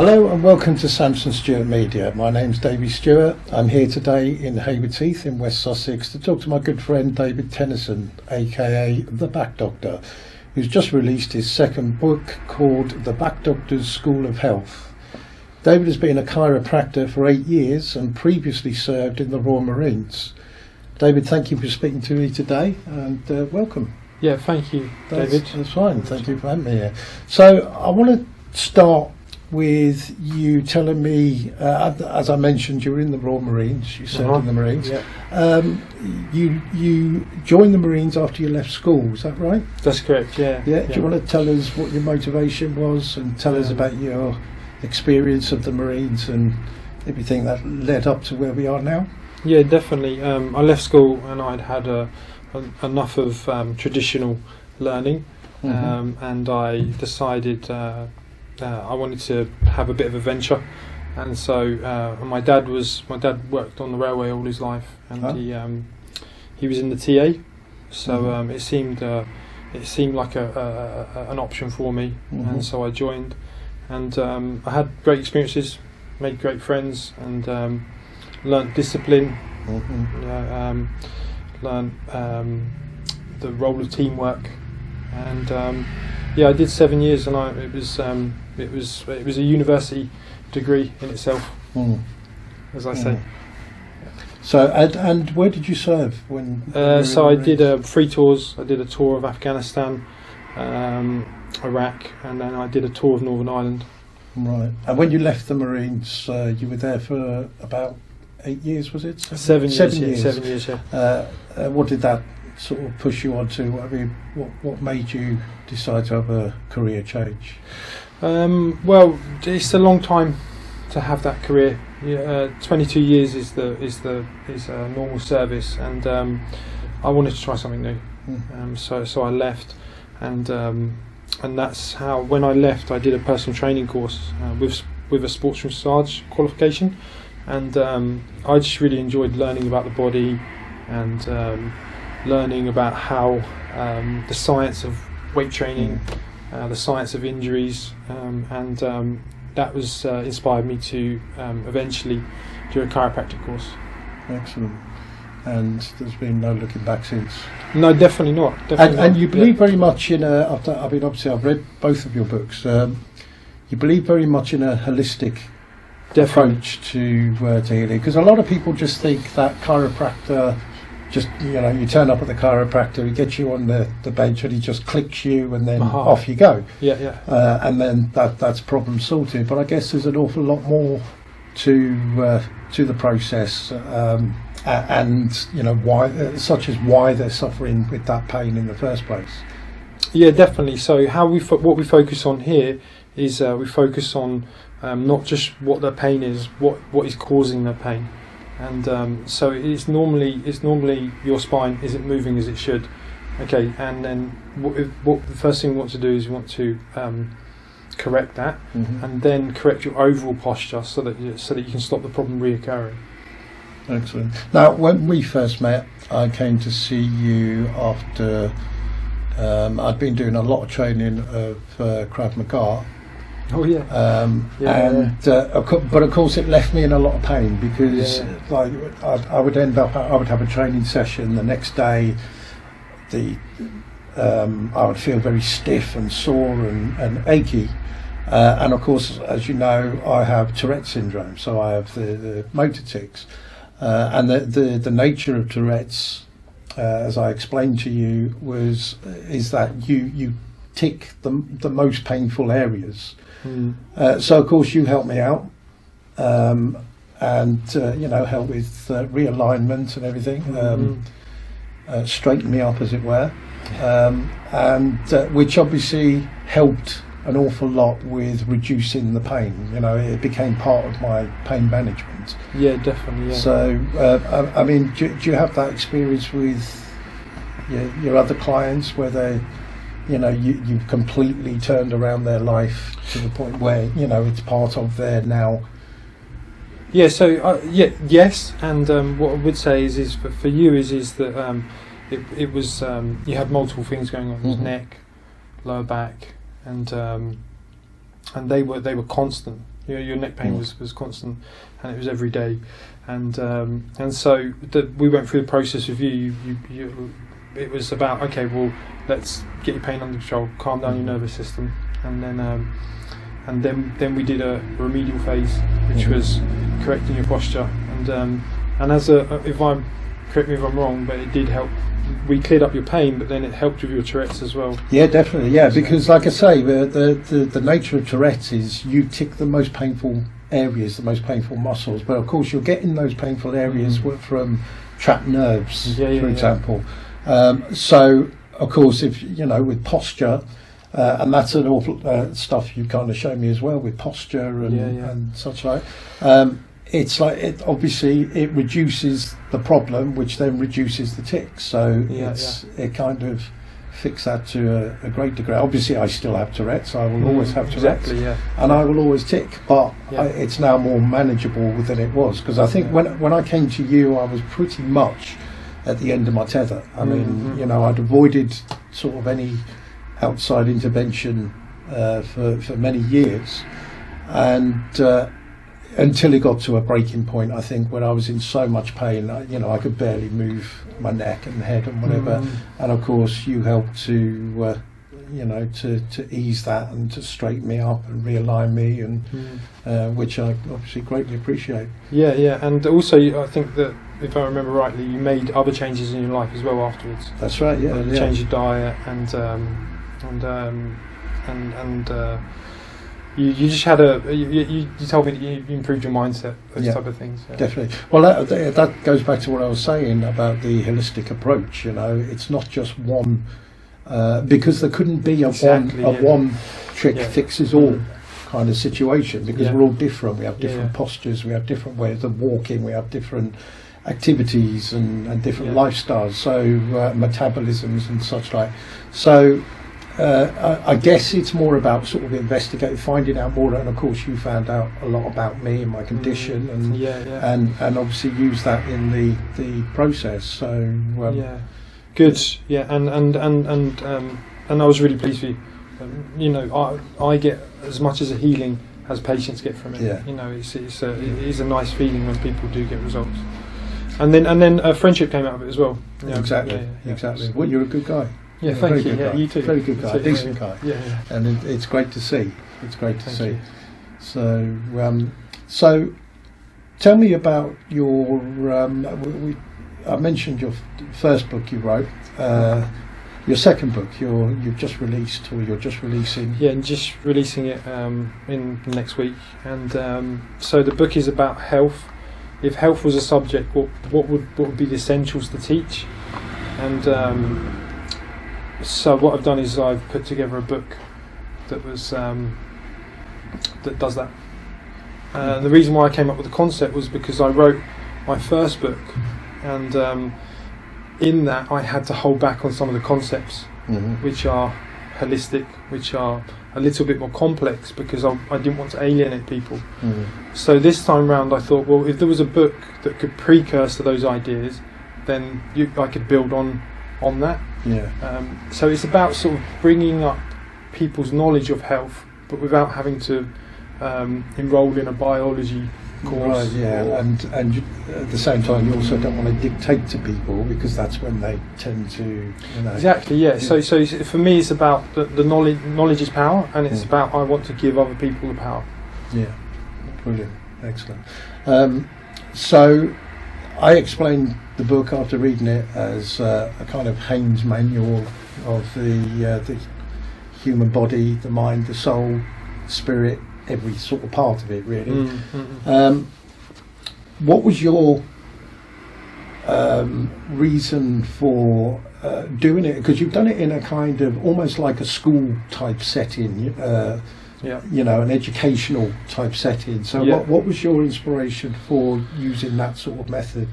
Hello and welcome to Samson Stewart Media. My name's Davey Stewart. I'm here today in Haywards Heath in West Sussex to talk to my good friend David Tennyson, aka The Back Doctor, who's just released his second book called The Back Doctor's School of Health. David has been a chiropractor for 8 years and previously served in the Royal Marines. David, thank you for speaking to me today and welcome. Yeah, thank you, David. That's fine. Thank you for having me here. So I want to start with you telling me, as I mentioned, you were in the Royal Marines, you served in the Marines. Yeah. You joined the Marines after you left school, is that right? That's correct, yeah. Yeah. Do you want to tell us what your motivation was and tell us about your experience of the Marines and everything that led up to where we are now? Yeah, definitely. I left school and I'd had enough of traditional learning, and I decided I wanted to have a bit of a venture, and so my dad worked on the railway all his life, and he was in the TA, so it seemed like an option for me, and so I joined, and I had great experiences, made great friends, and learnt discipline, learnt the role of teamwork, and I did 7 years, and it was a university degree in itself, as I say. So and where did you serve when? So I did 3 tours. I did a tour of Afghanistan, Iraq, and then I did a tour of Northern Ireland. Right. And when you left the Marines, you were there for about 8 years, was it? 7 years. 7 years. 7 years. Yeah. What did that sort of push you on to? I mean, what made you decide to have a career change? Well, it's a long time to have that career. 22 years is a normal service, and I wanted to try something new. So I left, and that's how, when I left, I did a personal training course with a sports massage qualification, and I just really enjoyed learning about the body and learning about how the science of weight training, the science of injuries, and that was inspired me to eventually do a chiropractic course. Excellent. And there's been no looking back since? No, definitely not. And you believe very much in obviously I've read both of your books. You believe very much in a holistic approach to healing, because a lot of people just think that chiropractor, just, you turn up at the chiropractor, he gets you on the bench and he just clicks you and then off you go. And then that's problem sorted. But I guess there's an awful lot more to the process, and why, such as why they're suffering with that pain in the first place. Yeah, definitely. So what we focus on here is we focus on not just what their pain is, what is causing their pain. And so it's normally your spine isn't moving as it should. Okay, and then what the first thing we want to do is we want to correct that, and then correct your overall posture so that you can stop the problem reoccurring. Excellent. Now, when we first met, I came to see you after I'd been doing a lot of training of Krav Maga. Oh yeah. But of course it left me in a lot of pain, because I would have a training session the next day. I would feel very stiff and sore and achy, and of course, as you know, I have Tourette syndrome, so I have the motor tics, and the nature of Tourette's, as I explained to you, is that you tick the most painful areas. So of course you helped me out, and help with realignment and everything, straighten me up, as it were, and which obviously helped an awful lot with reducing the pain. It became part of my pain management. Yeah, definitely. Yeah. So I mean, do you have that experience with your other clients where they, you've completely turned around their life to the point where it's part of their now? Yeah. So yes, and what I would say is for you is that it was you had multiple things going on. Neck, lower back, and they were constant. Your neck pain was constant, and it was every day, and so we went through the process with you. It was about, okay, well, let's get your pain under control, calm down your nervous system, and then we did a remedial phase, which was correcting your posture, and correct me if I'm wrong, but it did help. We cleared up your pain, but then it helped with your Tourette's as well. Yeah, definitely. Yeah, because like I say, the nature of Tourette's is you tick the most painful areas, the most painful muscles, but of course you're getting those painful areas from trapped nerves, for example. So of course, if with posture, and that's an awful stuff you kind of show me as well with posture and such like. It's like it reduces the problem, which then reduces the tics. So it kind of fixed that to a great degree. Obviously, I still have Tourette's. I will always have Tourette's, and I will always tic. But it's now more manageable than it was, because I think when I came to you, I was pretty much at the end of my tether. I mean, I'd avoided sort of any outside intervention for many years, and until it got to a breaking point, I think, when I was in so much pain, I could barely move my neck and head and whatever. And of course, you helped to ease that and to straighten me up and realign me, and which I obviously greatly appreciate. Yeah, and also I think that, if I remember rightly, you made other changes in your life as well afterwards. That's right. Yeah, you changed your diet and you just had you told me that you improved your mindset, those type of things. Definitely. Well, that goes back to what I was saying about the holistic approach. It's not just one, because there couldn't be a one trick fixes all kind of situation, because we're all different. We have different postures, we have different ways of walking, we have different activities and different lifestyles, so metabolisms and such like. So I guess it's more about sort of investigating, finding out more, and of course you found out a lot about me and my condition, and obviously use that in the process. So good. And I was really pleased with you. I get as much as a healing as patients get from it. It is a nice feeling when people do get results, and then a friendship came out of it as well. Exactly. Well, you're a good guy. Yeah, thank you. You too. Very good guy, decent guy. Yeah. And it's great to see. It's great to see. You. So tell me about your. I mentioned your first book you wrote. Your second book, you've just released, or you're just releasing. Yeah, and just releasing it in next week. And so the book is about health. If health was a subject, what would be the essentials to teach? And so what I've done is I've put together a book that does that. The reason why I came up with the concept was because I wrote my first book, and in that I had to hold back on some of the concepts, which are holistic, which are a little bit more complex, because I didn't want to alienate people. So this time round I thought, well, if there was a book that could precursor those ideas, then I could build on that. So it's about sort of bringing up people's knowledge of health, but without having to enroll in a biology course. Right, and at the same time you also don't want to dictate to people, because that's when they tend to. Exactly. Yeah. So for me, it's about the knowledge. Knowledge is power, and it's about I want to give other people the power. Yeah. Brilliant. Excellent. So I explained the book after reading it as a kind of Haynes manual of the human body, the mind, the soul, spirit, every sort of part of it, really. What was your reason for doing it? Because you've done it in a kind of almost like a school type setting, an educational type setting. So what was your inspiration for using that sort of method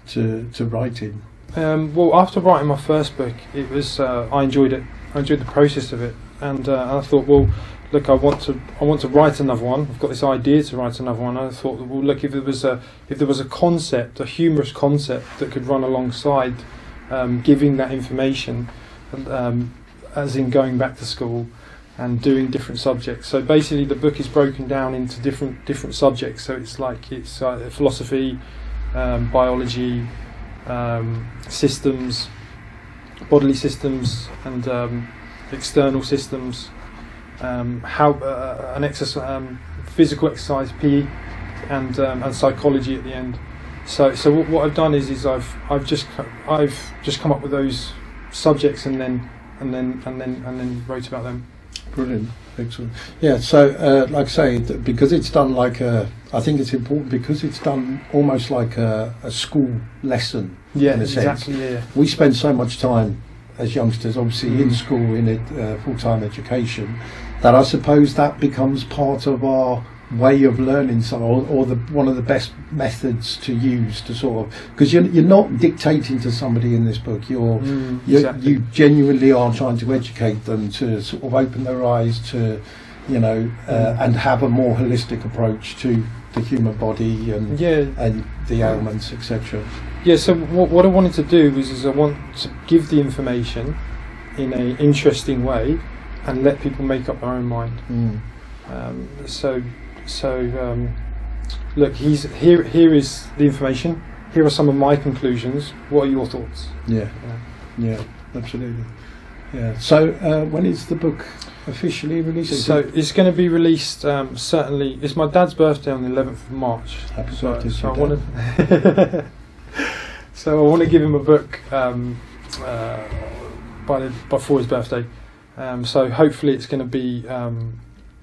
to writing? Well, after writing my first book, it was I enjoyed it. I enjoyed the process of it, and I thought, well, look, I want to write another one. I've got this idea to write another one. And I thought, well, look, if there was a concept, a humorous concept that could run alongside giving that information, as in going back to school, and doing different subjects. So basically, the book is broken down into different subjects. So it's philosophy, biology, systems, bodily systems, and external systems. Physical exercise, PE, and psychology at the end. So what I've done is I've just come up with those subjects and then wrote about them. Brilliant, excellent. Yeah, so like I say, because it's done I think it's important because it's done almost like a school lesson. Yeah, in a sense. Exactly. Yeah. We spend so much time as youngsters, obviously in school, in full-time education, that I suppose that becomes part of our way of learning or one of the best methods to use to sort of, because you're not dictating to somebody in this book, Exactly. you genuinely are trying to educate them to sort of open their eyes to, and have a more holistic approach to the human body and the ailments, etc. Yeah, so what I wanted to do is I want to give the information in an interesting way and let people make up their own mind. Look, here is the information. Here are some of my conclusions. What are your thoughts? Yeah, absolutely. Yeah. So when is the book officially released? So it's going to be released. Certainly, it's my dad's birthday on the 11th of March. Happy birthday to I your dad. So I want to give him a book before his birthday. So hopefully it's going to be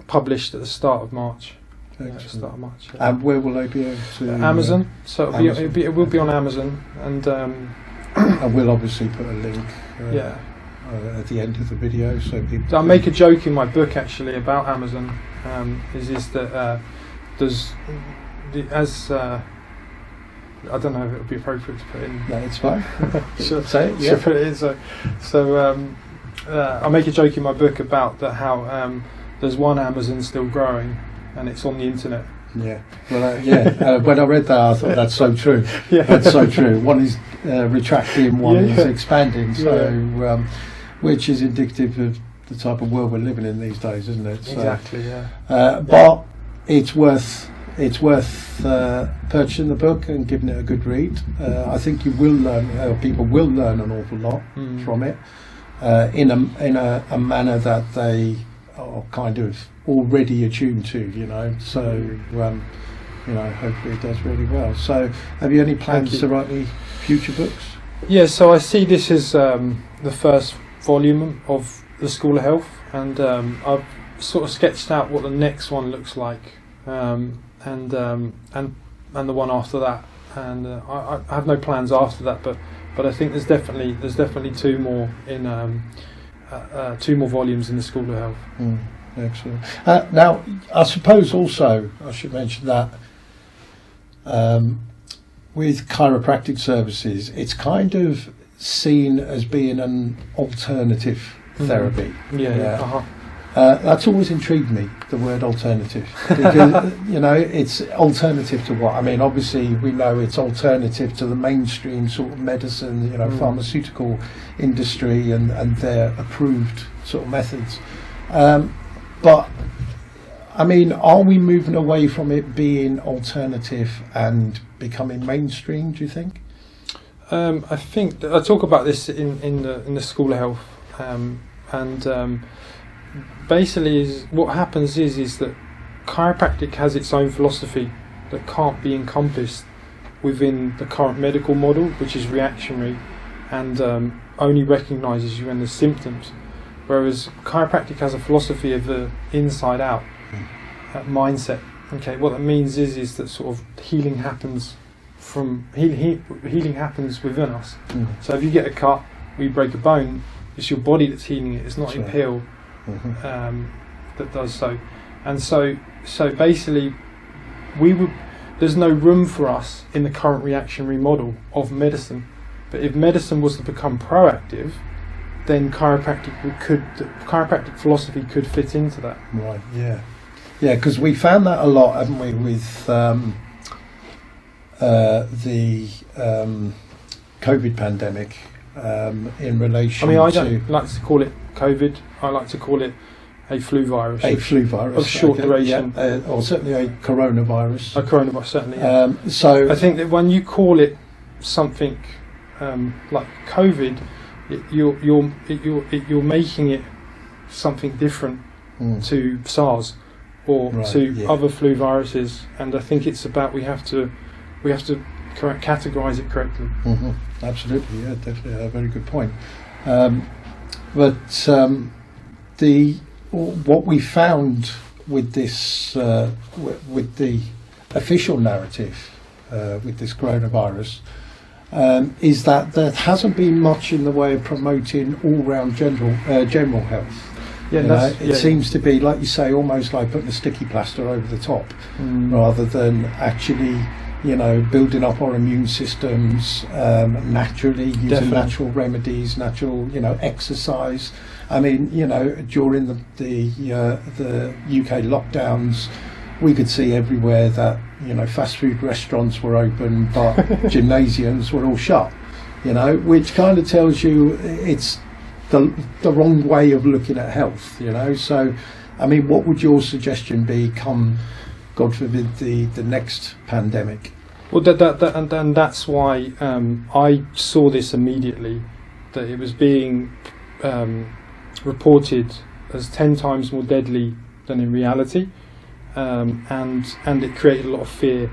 published at the start of March. And where will they be able to? Amazon. So it will be on Amazon, and and we'll obviously put a link. At the end of the video, so people. I make a joke in my book actually about Amazon. Is that there's I don't know if it would be appropriate to put in. No, it's fine. Should say it? Should put it in. So I make a joke in my book about that how there's one Amazon still growing, and it's on the internet. Yeah. Well, when I read that, I thought that's so true. Yeah. That's so true. One is retracting, one is expanding. So, which is indicative of the type of world we're living in these days, isn't it? So, exactly. Yeah. But it's worth purchasing the book and giving it a good read. I think you will learn. People will learn an awful lot from it in a manner that they are kind of already attuned to. So hopefully it does really well. So have you any plans to write any future books? Yeah, so I see this as the first volume of the School of Health, and I've sort of sketched out what the next one looks like, and the one after that, and I have no plans after that, but I think there's definitely two more volumes in the School of Health. Excellent. Now, I suppose also I should mention that with chiropractic services, it's kind of seen as being an alternative therapy. That's always intrigued me, the word alternative, because it's alternative to what? I mean, obviously we know it's alternative to the mainstream sort of medicine, pharmaceutical industry and their approved sort of methods. But I mean, are we moving away from it being alternative and becoming mainstream, do you think? I think I talk about this in the School of Health, and basically what happens is that chiropractic has its own philosophy that can't be encompassed within the current medical model, which is reactionary and only recognises you when there's symptoms, whereas chiropractic has a philosophy of the inside out mindset. Okay, what that means is that sort of healing happens healing happens within us. So if you get a cut, we break a bone, it's your body that's healing it. It's not your pill that does so. And so basically, there's no room for us in the current reactionary model of medicine. But if medicine was to become proactive, then chiropractic philosophy could fit into that. Right. Yeah. Yeah, because we found that a lot, haven't we, with the COVID pandemic in relation to... I mean, I don't like to call it COVID. I like to call it a flu virus. A flu virus of short duration, or certainly a coronavirus. A coronavirus, certainly. Yeah. So I think that when you call it something like COVID, you're making it something different to SARS or to other flu viruses, and I think it's about we have to categorise it correctly. Mm-hmm. Absolutely, yeah, definitely a very good point. But what we found with this, with the official narrative with this coronavirus, is that there hasn't been much in the way of promoting all-round general health. Yeah, it seems to be, like you say, almost like putting a sticky plaster over the top, rather than actually, building up our immune systems naturally, using natural remedies, natural, exercise. I mean, during the UK lockdowns, we could see everywhere that fast food restaurants were open, but gymnasiums were all shut. Which kind of tells you it's the wrong way of looking at health. So, I mean, what would your suggestion be come, God forbid, the next pandemic? Well, and that's why I saw this immediately, that it was being reported as 10 times more deadly than in reality, and it created a lot of fear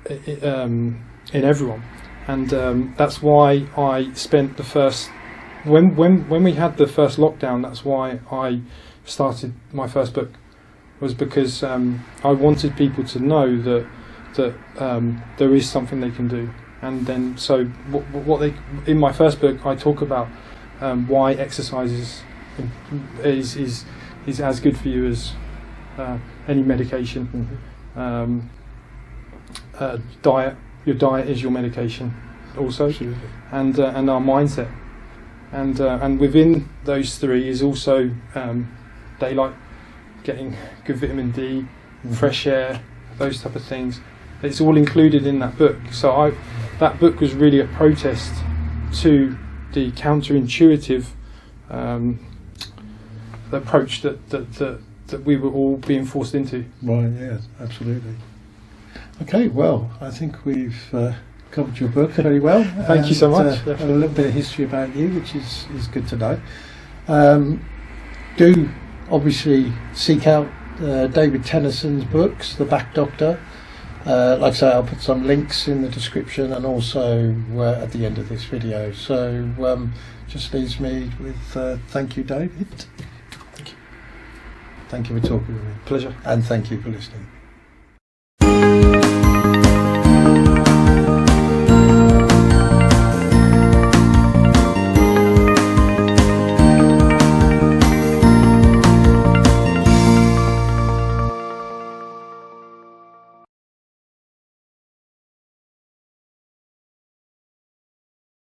in everyone, and that's why I spent the first when we had the first lockdown. That's why I started my first book, was because I wanted people to know that there is something they can do. And then, so what they, in my first book, I talk about why exercise is as good for you as any medication. Diet, your diet is your medication, also. Absolutely. And our mindset, and within those three is also daylight, getting good vitamin D, fresh air, those type of things. It's all included in that book. So that book was really a protest to the counterintuitive approach that we were all being forced into. Right, yeah, absolutely. Okay, well, I think we've covered your book very well. Thank you so much. A little bit of history about you, which is good to know. Do obviously seek out David Tennyson's books, The Back Doctor. Like I say, I'll put some links in the description and also at the end of this video. So just leaves me with thank you, David. Thank you. Thank you for talking with me. Pleasure. And thank you for listening.